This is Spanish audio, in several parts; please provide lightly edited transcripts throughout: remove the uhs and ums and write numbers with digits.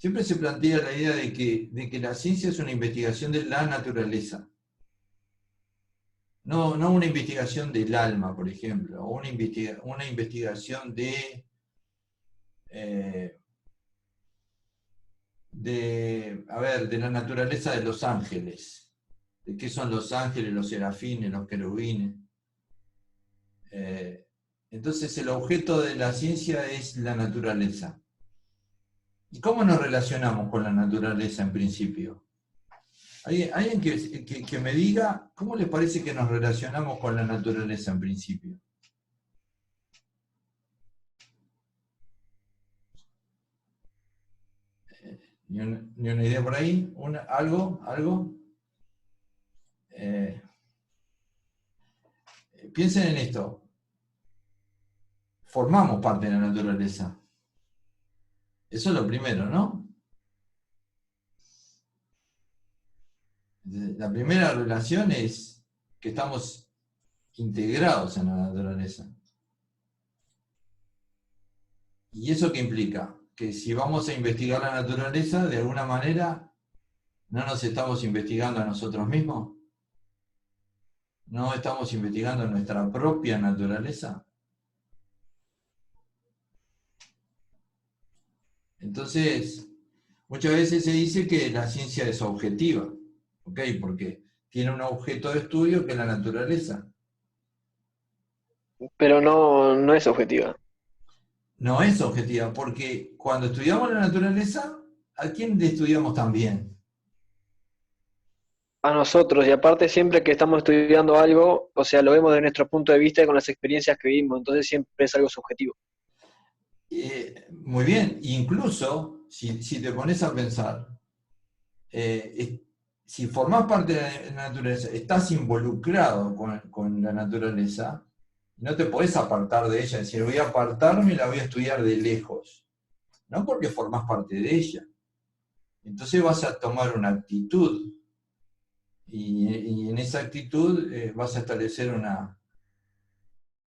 siempre se plantea la idea de que la ciencia es una investigación de la naturaleza. No, no una investigación del alma, por ejemplo, o una investigación eh, de la naturaleza de los ángeles. De qué son los ángeles, los serafines, los querubines. Entonces el objeto de la ciencia es la naturaleza. ¿Y cómo nos relacionamos con la naturaleza en principio? ¿Alguien que me diga cómo les parece que nos relacionamos con la naturaleza en principio? ¿Ni una idea por ahí? ¿Algo? ¿Algo? Piensen en esto. Formamos parte de la naturaleza. Eso es lo primero, ¿no? La primera relación es que estamos integrados en la naturaleza. ¿Y eso qué implica? Que si vamos a investigar la naturaleza, de alguna manera, ¿no nos estamos investigando a nosotros mismos? ¿No estamos investigando nuestra propia naturaleza? Entonces, muchas veces se dice que la ciencia es objetiva, ¿ok? Porque tiene un objeto de estudio que es la naturaleza. Pero no, no es objetiva. No es objetiva, porque cuando estudiamos la naturaleza, ¿a quién le estudiamos también? A nosotros, y aparte siempre que estamos estudiando algo, o sea, lo vemos desde nuestro punto de vista y con las experiencias que vivimos, entonces siempre es algo subjetivo. Muy bien, incluso si te pones a pensar, si formás parte de la naturaleza, estás involucrado con la naturaleza, no te podés apartar de ella, es decir, voy a apartarme y la voy a estudiar de lejos, no porque formás parte de ella. Entonces vas a tomar una actitud, y en esa actitud vas a establecer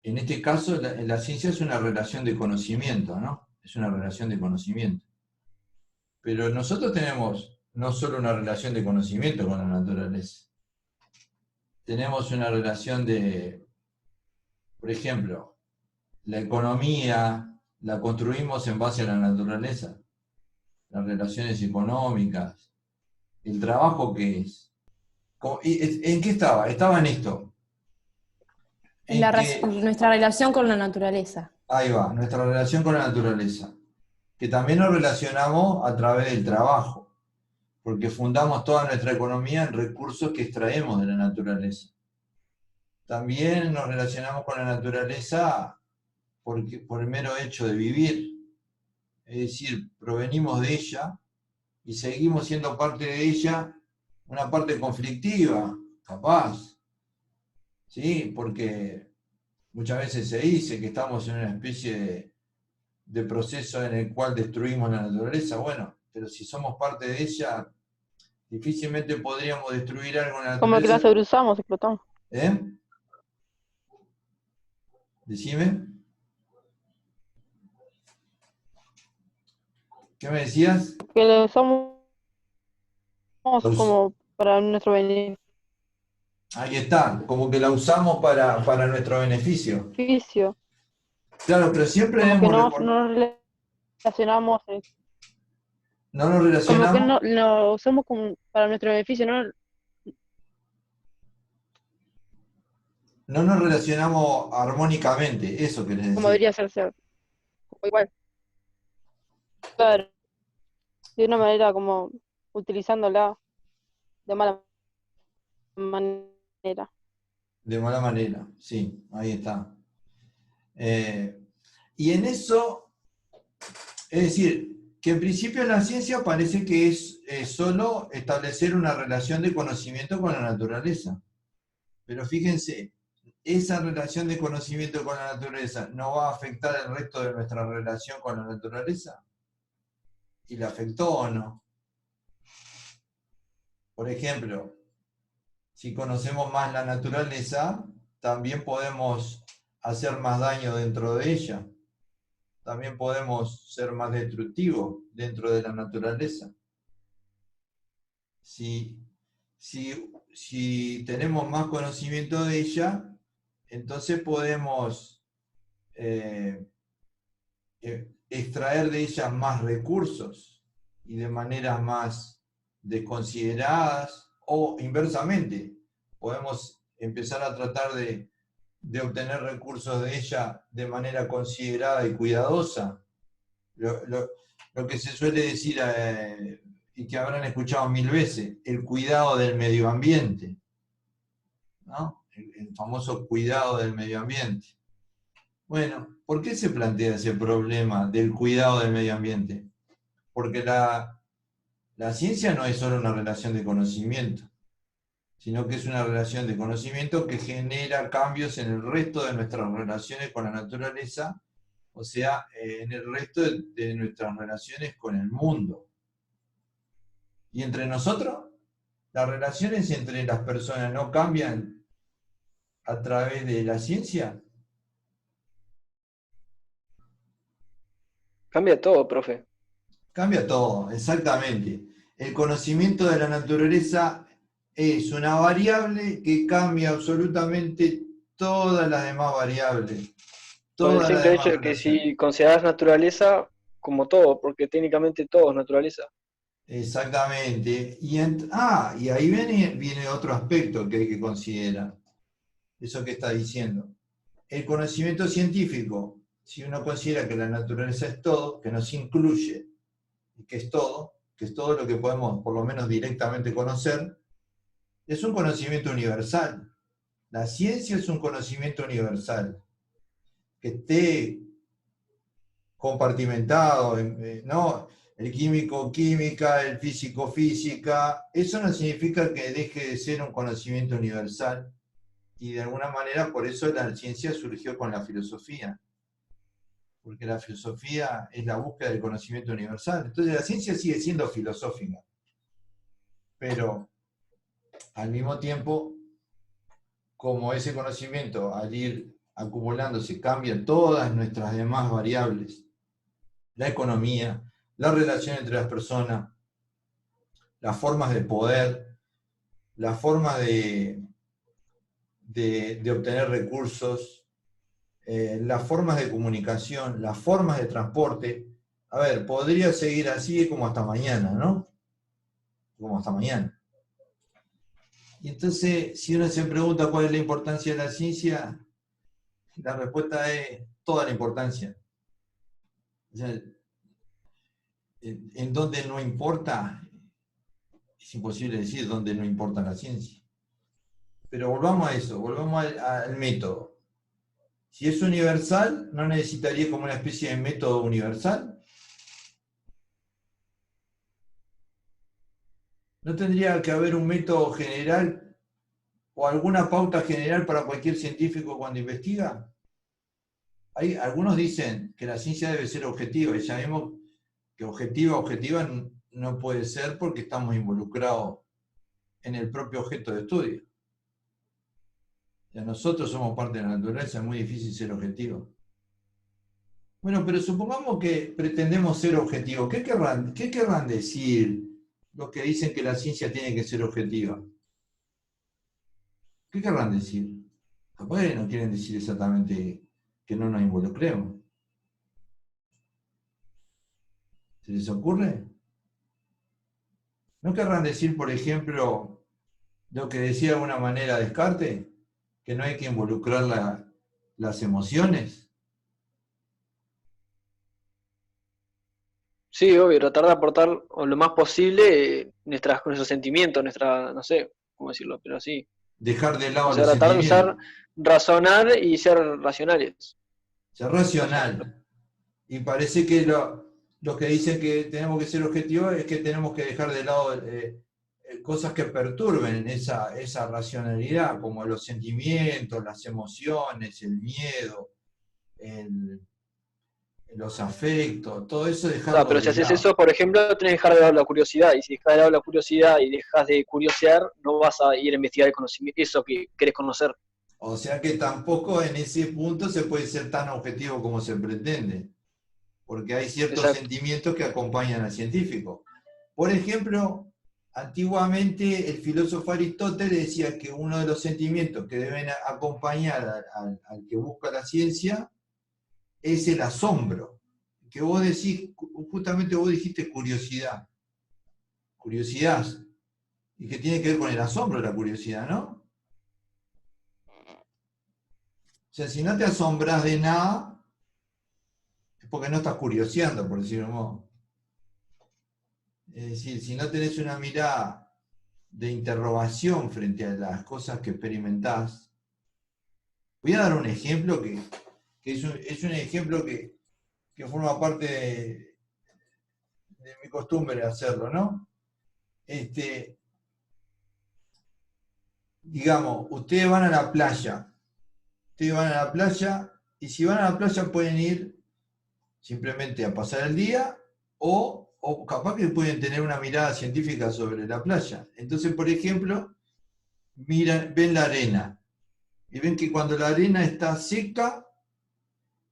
en este caso la ciencia es una relación de conocimiento, ¿no? Es una relación de conocimiento. Pero nosotros tenemos no solo una relación de conocimiento con la naturaleza, tenemos una relación por ejemplo, la economía la construimos en base a la naturaleza, las relaciones económicas, el trabajo que es. ¿En qué estaba? Estaba en esto, en que, Nuestra relación con la naturaleza. ahí va, nuestra relación con la naturaleza, que también nos relacionamos a través del trabajo, porque fundamos toda nuestra economía en recursos que extraemos de la naturaleza. También nos relacionamos con la naturaleza por el mero hecho de vivir, es decir, provenimos de ella y seguimos siendo parte de ella, una parte conflictiva, capaz, ¿sí? Porque muchas veces se dice que estamos en una especie de proceso en el cual destruimos la naturaleza, bueno, pero si somos parte de ella, difícilmente podríamos destruir algo en la Como que la naturaleza. sobreusamos, explotamos. ¿Eh? Decime. ¿Qué me decías? Que lo usamos Los- como para nuestro Ahí está, como que la usamos para nuestro beneficio. beneficio. Claro, pero siempre Como que debemos no recordar, nos relacionamos, no nos como que relacionamos, no lo usamos como para nuestro beneficio, ¿no? no nos relacionamos armónicamente, eso querés Como decir. debería ser, como igual. Claro, de una manera como utilizándola de mala manera. De mala manera, sí, ahí está. Eh, y en eso, es decir, que en principio la ciencia parece que es solo establecer una relación de conocimiento con la naturaleza. Pero fíjense, esa relación de conocimiento con la naturaleza no va a afectar el resto de nuestra relación con la naturaleza. ¿Y la afectó o no? Por ejemplo, si conocemos más la naturaleza, también podemos hacer más daño dentro de ella. también podemos ser más destructivos dentro de la naturaleza. Si tenemos más conocimiento de ella, entonces podemos extraer de ella más recursos y de maneras más desconsideradas, o inversamente, podemos empezar a tratar de obtener recursos de ella de manera considerada y cuidadosa. Lo que se suele decir, y que habrán escuchado 1000 veces, el cuidado del medio ambiente, ¿no? El famoso cuidado del medio ambiente. Bueno, ¿por qué se plantea ese problema del cuidado del medio ambiente? Porque la ciencia no es solo una relación de conocimiento, sino que es una relación de conocimiento que genera cambios en el resto de nuestras relaciones con la naturaleza, o sea, en el resto de nuestras relaciones con el mundo. Y entre nosotros, las relaciones entre las personas no cambian a través de la ciencia. Cambia todo, profe. Cambia todo, exactamente. El conocimiento de la naturaleza es una variable que cambia absolutamente todas las demás variables. Por el Todas las simple demás hecho de que relaciones. si consideras naturaleza como todo, porque técnicamente todo es naturaleza. Exactamente. Y ahí viene otro aspecto que hay que considerar. Eso que está diciendo. El conocimiento científico, si uno considera que la naturaleza es todo, que nos incluye, y que es todo lo que podemos por lo menos directamente conocer, es un conocimiento universal. La ciencia es un conocimiento universal, que esté compartimentado, ¿no? El químico, química, el físico, física. Eso no significa que deje de ser un conocimiento universal, y de alguna manera por eso la ciencia surgió con la filosofía, porque la filosofía es la búsqueda del conocimiento universal. Entonces la ciencia sigue siendo filosófica, pero al mismo tiempo, como ese conocimiento al ir acumulándose cambia todas nuestras demás variables, la economía, la relación entre las personas, las formas de poder, las formas de obtener recursos, las formas de comunicación, las formas de transporte. A ver, podría seguir así como hasta mañana, ¿no? Como hasta mañana. Y entonces, si uno se pregunta cuál es la importancia de la ciencia, la respuesta es toda la importancia. O sea, en donde no importa, es imposible decir dónde no importa la ciencia. Pero volvamos a eso, volvamos al método. Si es universal, ¿no necesitaría como una especie de método universal? ¿No tendría que haber un método general o alguna pauta general para cualquier científico cuando investiga? Algunos dicen que la ciencia debe ser objetiva, y sabemos que objetiva no puede ser porque estamos involucrados en el propio objeto de estudio. Ya nosotros somos parte de la naturaleza, es muy difícil ser objetivo. Bueno, pero supongamos que pretendemos ser objetivos. ¿Qué querrán decir los que dicen que la ciencia tiene que ser objetiva? ¿Qué querrán decir? Capaz que no quieren decir exactamente que no nos involucremos. ¿Se les ocurre? ¿No querrán decir, por ejemplo, lo que decía de alguna manera Descartes? Que no hay que involucrar las emociones. Sí, obvio, tratar de aportar lo más posible nuestros sentimientos, no sé cómo decirlo, pero sí. Dejar de lado O sea, los tratar de sentimientos. razonar y ser racionales. Ser racional. Y parece que los que dicen que tenemos que ser objetivos es que tenemos que dejar de lado cosas que perturben esa racionalidad, como los sentimientos, las emociones, el miedo, los afectos, todo eso Claro, dejarlo pero si de haces lado. eso, por ejemplo, tenés que dejar de lado la curiosidad. Y si dejas de lado la curiosidad y dejas de curiosear, no vas a ir a investigar el conocimiento, eso que querés conocer. O sea que tampoco en ese punto se puede ser tan objetivo como se pretende. porque hay ciertos Exacto. sentimientos que acompañan al científico. Por ejemplo, antiguamente el filósofo Aristóteles decía que uno de los sentimientos que deben acompañar al que busca la ciencia es el asombro. Que vos decís, justamente vos dijiste curiosidad. Curiosidad. Y que tiene que ver con el asombro la curiosidad, ¿no? O sea, si no te asombras de nada, es porque no estás curioseando, por decirlo de un modo. Es decir, si no tenés una mirada de interrogación frente a las cosas que experimentás. Voy a dar un ejemplo que es un ejemplo que forma parte de mi costumbre hacerlo, ¿no? Digamos, ustedes van a la playa y si van a la playa pueden ir simplemente a pasar el día o capaz que pueden tener una mirada científica sobre la playa. Entonces, por ejemplo, ven la arena y ven que cuando la arena está seca,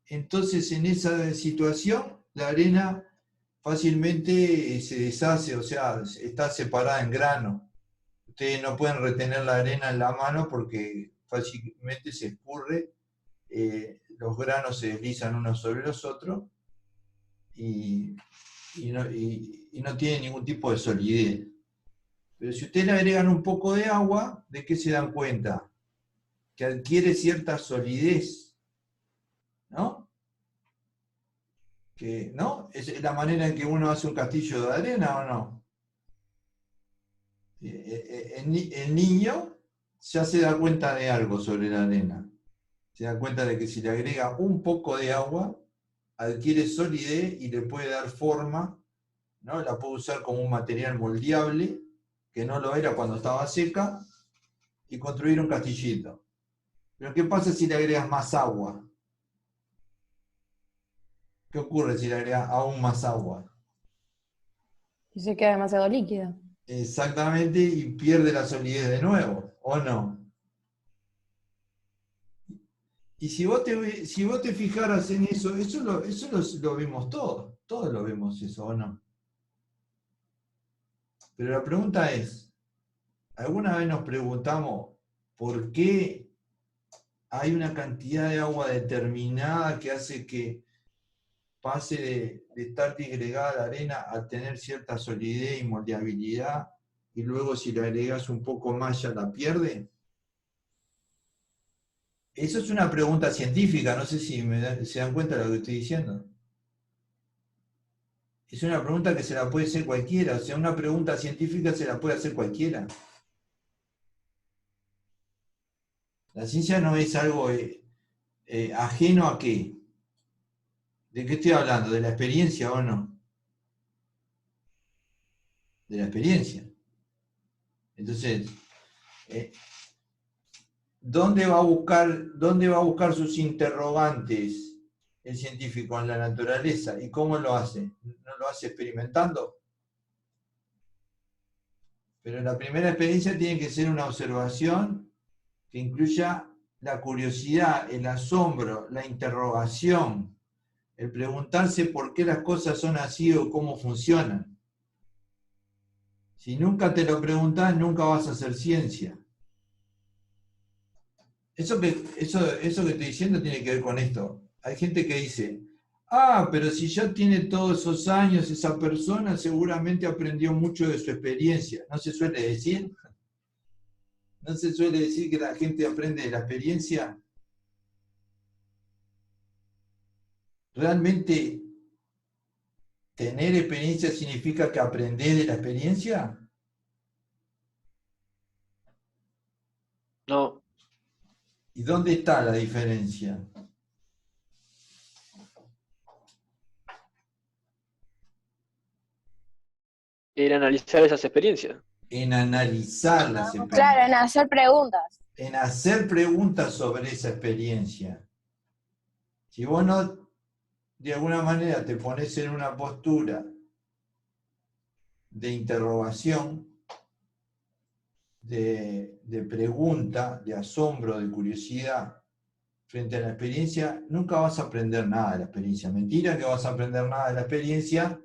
entonces en esa situación la arena fácilmente se deshace, o sea, está separada en grano. Ustedes no pueden retener la arena en la mano porque fácilmente se escurre, los granos se deslizan unos sobre los otros y no tienen ningún tipo de solidez. Pero si ustedes le agregan un poco de agua, ¿de qué se dan cuenta? Que adquiere cierta solidez, ¿no? ¿No? Es la manera en que uno hace un castillo de arena, ¿o no? El niño ya se da cuenta de algo sobre la arena. Se da cuenta de que si le agrega un poco de agua, adquiere solidez y le puede dar forma, ¿no? La puede usar como un material moldeable, que no lo era cuando estaba seca, y construir un castillito. Pero ¿qué pasa si le agregas más agua? ¿Qué ocurre si le agregas aún más agua? Y se queda demasiado líquida. Exactamente, y pierde la solidez de nuevo, ¿o no? Y si vos te fijaras en eso, lo vemos todos lo vemos eso, ¿o no? Pero la pregunta es, ¿alguna vez nos preguntamos por qué hay una cantidad de agua determinada que hace que pase de estar disgregada a la arena a tener cierta solidez y moldeabilidad, y luego si le agregas un poco más ya la pierde? Eso es una pregunta científica, no sé si se dan cuenta de lo que estoy diciendo. Es una pregunta que se la puede hacer cualquiera, o sea, una pregunta científica se la puede hacer cualquiera. La ciencia no es algo ajeno a qué. ¿De qué estoy hablando? ¿De la experiencia o no? De la experiencia. Entonces, ¿dónde va a buscar sus interrogantes el científico? En la naturaleza. ¿Y cómo lo hace? ¿No lo hace experimentando? Pero la primera experiencia tiene que ser una observación que incluya la curiosidad, el asombro, la interrogación, el preguntarse por qué las cosas son así o cómo funcionan. Si nunca te lo preguntás, nunca vas a hacer ciencia. Eso que estoy diciendo tiene que ver con esto. Hay gente que dice, pero si ya tiene todos esos años, esa persona seguramente aprendió mucho de su experiencia. ¿No se suele decir? ¿No se suele decir que la gente aprende de la experiencia? ¿Realmente tener experiencia significa que aprendés de la experiencia? No, ¿Y dónde está la diferencia? era analizar esas experiencias. En analizar las experiencias, Claro, en hacer preguntas. en hacer preguntas sobre esa experiencia. Si vos no, de alguna manera, te pones en una postura de interrogación, de pregunta, de asombro, de curiosidad, frente a la experiencia, nunca vas a aprender nada de la experiencia. Mentira que vas a aprender nada de la experiencia.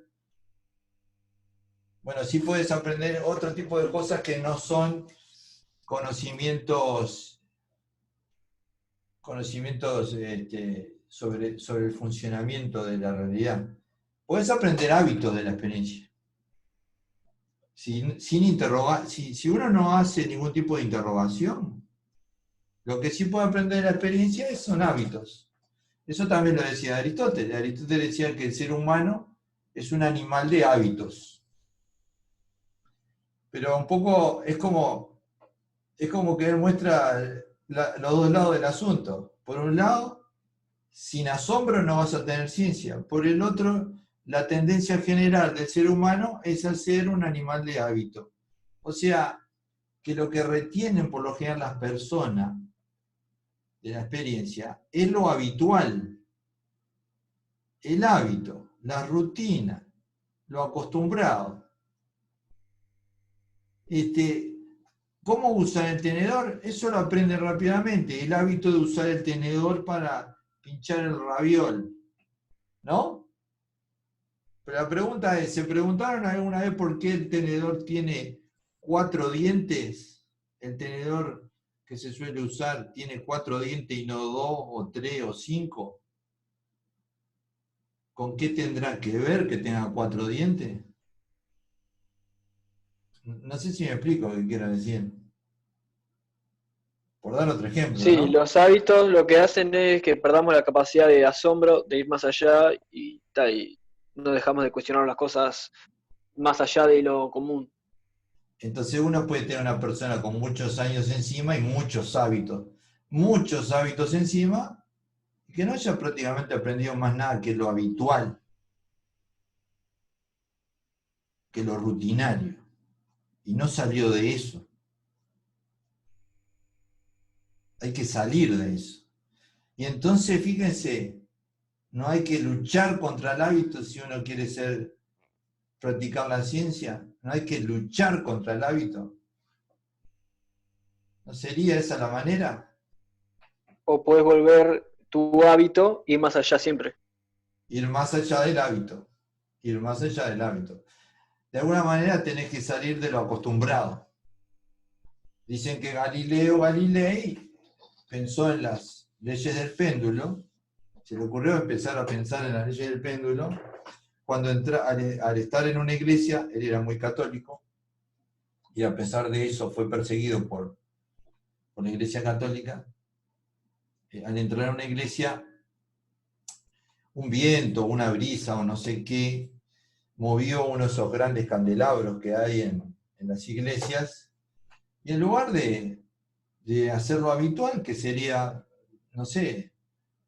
Bueno, sí puedes aprender otro tipo de cosas que no son conocimientos sobre el funcionamiento de la realidad. Puedes aprender hábitos de la experiencia. Sin interrogar, si uno no hace ningún tipo de interrogación, lo que sí puede aprender de la experiencia son hábitos. Eso también lo decía Aristóteles. Aristóteles decía que el ser humano es un animal de hábitos. Pero un poco es como que él muestra los dos lados del asunto. Por un lado, sin asombro no vas a tener ciencia. Por el otro, la tendencia general del ser humano es a ser un animal de hábito. O sea, que lo que retienen por lo general las personas de la experiencia es lo habitual, el hábito, la rutina, lo acostumbrado. ¿Cómo usan el tenedor? Eso lo aprenden rápidamente. El hábito de usar el tenedor para pinchar el raviol, ¿no? Pero la pregunta es, ¿se preguntaron alguna vez por qué el tenedor tiene 4 dientes? El tenedor que se suele usar tiene 4 dientes y no 2 o 3 o 5. ¿Con qué tendrá que ver que tenga 4 dientes? No sé si me explico lo que quiero decir. Por dar otro ejemplo, Sí, ¿no? los hábitos lo que hacen es que perdamos la capacidad de asombro, de ir más allá y no dejamos de cuestionar las cosas más allá de lo común. Entonces uno puede tener una persona con muchos años encima y muchos hábitos encima, y que no haya prácticamente aprendido más nada que lo habitual, que lo rutinario, y no salió de eso. Hay que salir de eso. Y entonces, fíjense, no hay que luchar contra el hábito si uno quiere practicar la ciencia, no hay que luchar contra el hábito. ¿No sería esa la manera? O puedes volver tu hábito y ir más allá siempre. Ir más allá del hábito. Ir más allá del hábito. De alguna manera tenés que salir de lo acostumbrado. Dicen que Galileo Galilei pensó en las leyes del péndulo, se le ocurrió empezar a pensar en las leyes del péndulo, cuando al estar en una iglesia, él era muy católico, y a pesar de eso fue perseguido por la iglesia católica. Al entrar a una iglesia, un viento, una brisa o no sé qué, movió uno de esos grandes candelabros que hay en las iglesias, y en lugar de hacer lo habitual, que sería, no sé,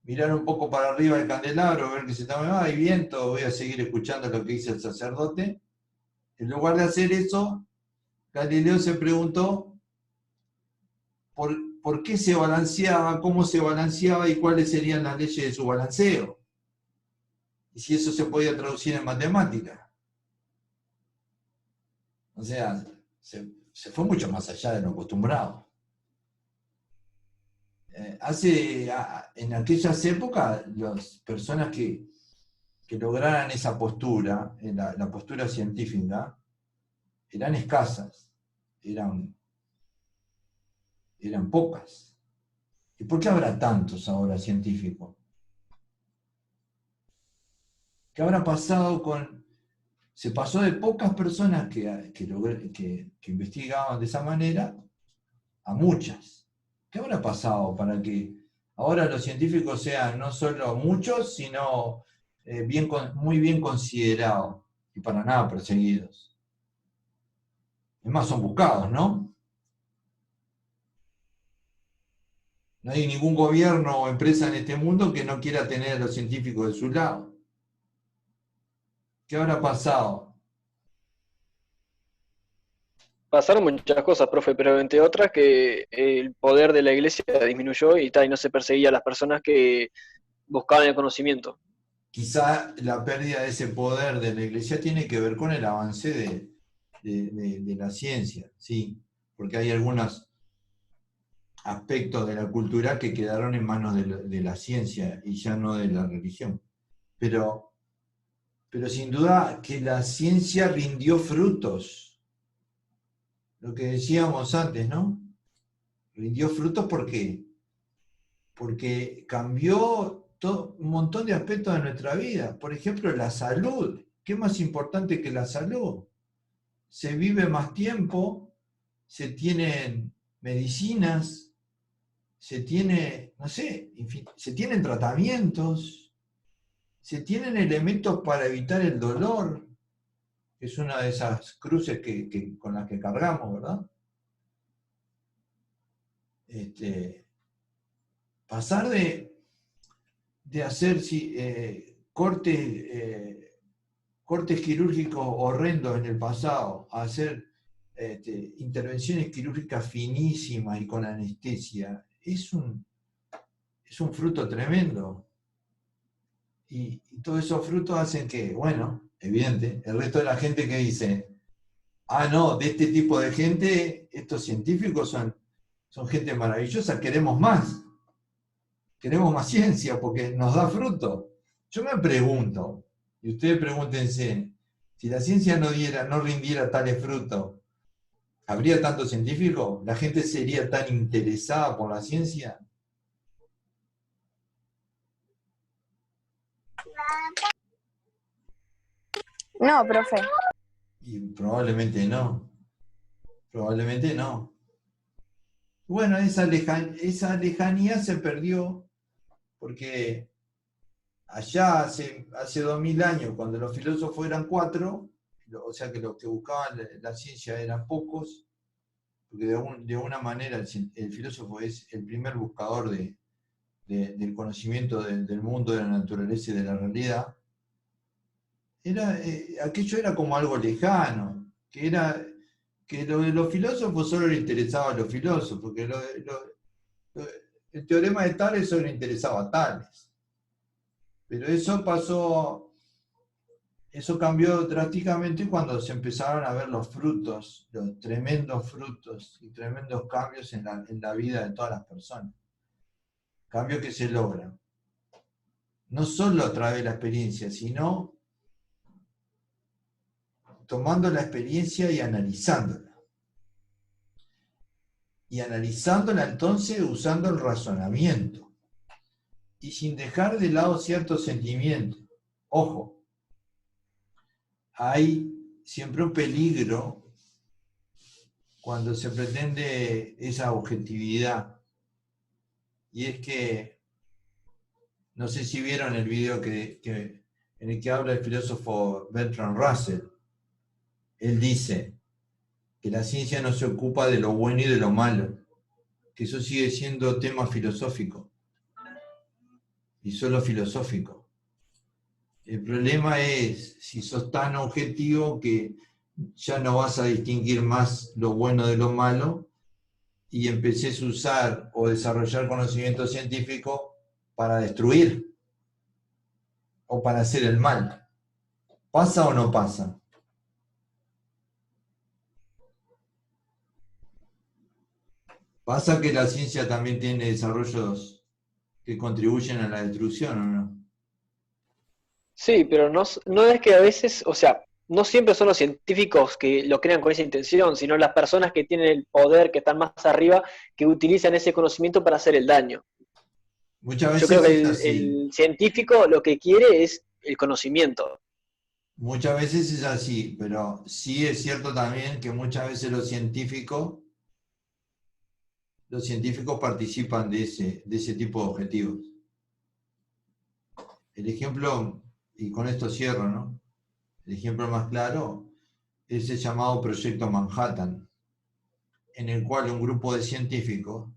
mirar un poco para arriba del candelabro, ver que se está moviendo, hay viento, voy a seguir escuchando lo que dice el sacerdote. En lugar de hacer eso, Galileo se preguntó por qué se balanceaba, cómo se balanceaba y cuáles serían las leyes de su balanceo. Y si eso se podía traducir en matemática. O sea, se fue mucho más allá de lo acostumbrado. En aquellas épocas, las personas que lograran esa postura, la postura científica, eran escasas, eran pocas. ¿Y por qué habrá tantos ahora científicos? ¿Qué habrá pasado se pasó de pocas personas que investigaban de esa manera a muchas? ¿Qué habrá pasado para que ahora los científicos sean no solo muchos, sino muy bien considerados y para nada perseguidos? Es más, son buscados, ¿no? No hay ningún gobierno o empresa en este mundo que no quiera tener a los científicos de su lado. ¿Qué habrá pasado? Pasaron muchas cosas, profe, pero entre otras que el poder de la iglesia disminuyó y no se perseguía a las personas que buscaban el conocimiento. Quizá la pérdida de ese poder de la iglesia tiene que ver con el avance de la ciencia, sí, porque hay algunas aspectos de la cultura que quedaron en manos de la ciencia y ya no de la religión. Pero sin duda que la ciencia rindió frutos. Lo que decíamos antes, ¿no? Rindió frutos porque cambió un montón de aspectos de nuestra vida. Por ejemplo, la salud. ¿Qué más importante que la salud? Se vive más tiempo, se tienen medicinas, se tiene, no sé, en fin, se tienen tratamientos, se tienen elementos para evitar el dolor, que es una de esas cruces con las que cargamos, ¿verdad? Pasar de hacer cortes quirúrgicos horrendos en el pasado a hacer intervenciones quirúrgicas finísimas y con anestesia, es un fruto tremendo. Y todos esos frutos hacen que, bueno, evidente, el resto de la gente que dice, ah, no, de este tipo de gente, estos científicos son gente maravillosa, queremos más ciencia porque nos da fruto. Yo me pregunto, y ustedes pregúntense, si la ciencia no rindiera tales frutos, ¿habría tantos científicos? ¿La gente sería tan interesada por la ciencia? No, profe. Y probablemente no. Probablemente no. Bueno, esa lejanía se perdió porque allá hace 2000 años, cuando los filósofos eran 4, o sea que los que buscaban la ciencia eran pocos, porque de alguna manera el filósofo es el primer buscador del conocimiento del mundo, de la naturaleza y de la realidad. Aquello era como algo lejano, que lo de los filósofos solo le interesaba a los filósofos, que el teorema de Tales solo le interesaba a Tales. Pero eso cambió drásticamente cuando se empezaron a ver los frutos, los tremendos frutos y tremendos cambios en la vida de todas las personas. Cambios que se logran. No solo a través de la experiencia, sino tomando la experiencia y analizándola. Y analizándola entonces usando el razonamiento. Y sin dejar de lado ciertos sentimientos. Ojo, hay siempre un peligro cuando se pretende esa objetividad. Y es que, no sé si vieron el video en el que habla el filósofo Bertrand Russell. Él dice que la ciencia no se ocupa de lo bueno y de lo malo, que eso sigue siendo tema filosófico, y solo filosófico. El problema es si sos tan objetivo que ya no vas a distinguir más lo bueno de lo malo y empecés a usar o desarrollar conocimiento científico para destruir o para hacer el mal. ¿Pasa o no pasa? ¿Pasa que la ciencia también tiene desarrollos que contribuyen a la destrucción o no? Sí, pero no es que a veces, o sea, no siempre son los científicos que lo crean con esa intención, sino las personas que tienen el poder, que están más arriba, que utilizan ese conocimiento para hacer el daño. Muchas Yo creo veces que es así. el científico lo que quiere es el conocimiento. Muchas veces es así, pero sí es cierto también que muchas veces los científicos participan de ese tipo de objetivos. El ejemplo, y con esto cierro, ¿no? El ejemplo más claro es el llamado Proyecto Manhattan, en el cual un grupo de científicos,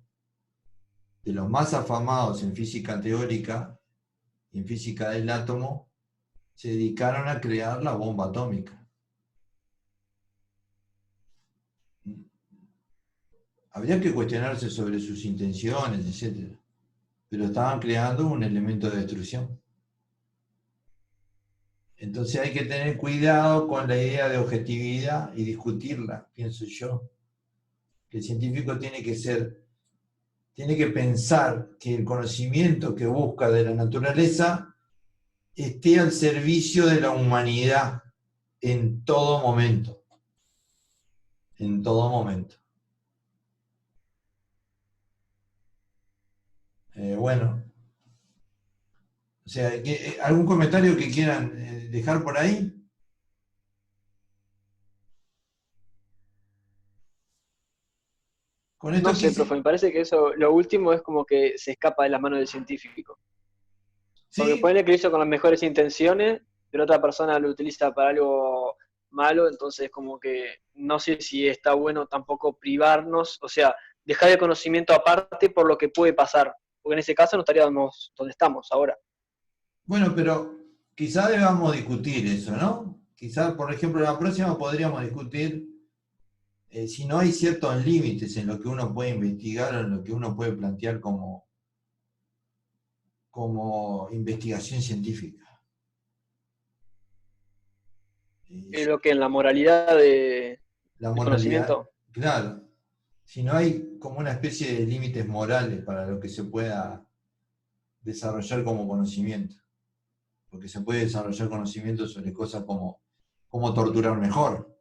de los más afamados en física teórica y en física del átomo, se dedicaron a crear la bomba atómica. Habría que cuestionarse sobre sus intenciones, etc. Pero estaban creando un elemento de destrucción. Entonces hay que tener cuidado con la idea de objetividad y discutirla, pienso yo. Que el científico tiene que ser tiene que pensar que el conocimiento que busca de la naturaleza esté al servicio de la humanidad en todo momento. En todo momento. Bueno, o sea, ¿algún comentario que quieran dejar por ahí? Con esto No sé, quise... profe, me parece que eso, lo último es como que se escapa de las manos del científico. Porque Sí, puede que lo hizo con las mejores intenciones, pero otra persona lo utiliza para algo malo, entonces como que no sé si está bueno tampoco privarnos, o sea, dejar el conocimiento aparte por lo que puede pasar, porque en ese caso no estaríamos donde estamos ahora. bueno, pero quizá debamos discutir eso, ¿no? Quizá, por ejemplo, la próxima podríamos discutir si no hay ciertos límites en lo que uno puede investigar o en lo que uno puede plantear como investigación científica. Lo que en la moralidad La del moralidad, conocimiento. claro, si no hay como una especie de límites morales para lo que se pueda desarrollar como conocimiento, porque se puede desarrollar conocimiento sobre cosas como cómo torturar mejor.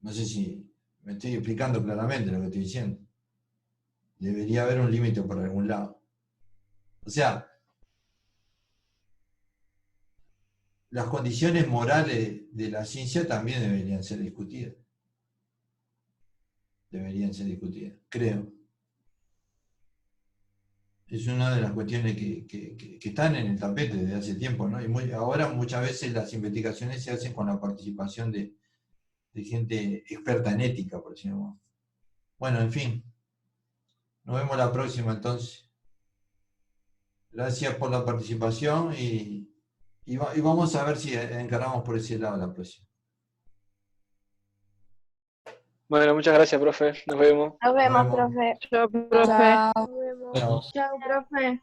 No sé si me estoy explicando claramente lo que estoy diciendo. Debería haber un límite por algún lado. O sea, las condiciones morales de la ciencia también deberían ser discutidas. Deberían ser discutidas, creo. Es una de las cuestiones que están en el tapete desde hace tiempo, ¿no? Y ahora muchas veces las investigaciones se hacen con la participación de gente experta en ética, por ejemplo. Bueno, en fin, nos vemos la próxima entonces. Gracias por la participación y vamos a ver si encaramos por ese lado la próxima. Bueno, muchas gracias, profe, nos vemos. Nos Nos vemos, vemos. profe. Yo, profe. Chao. Chao. Chao, profe.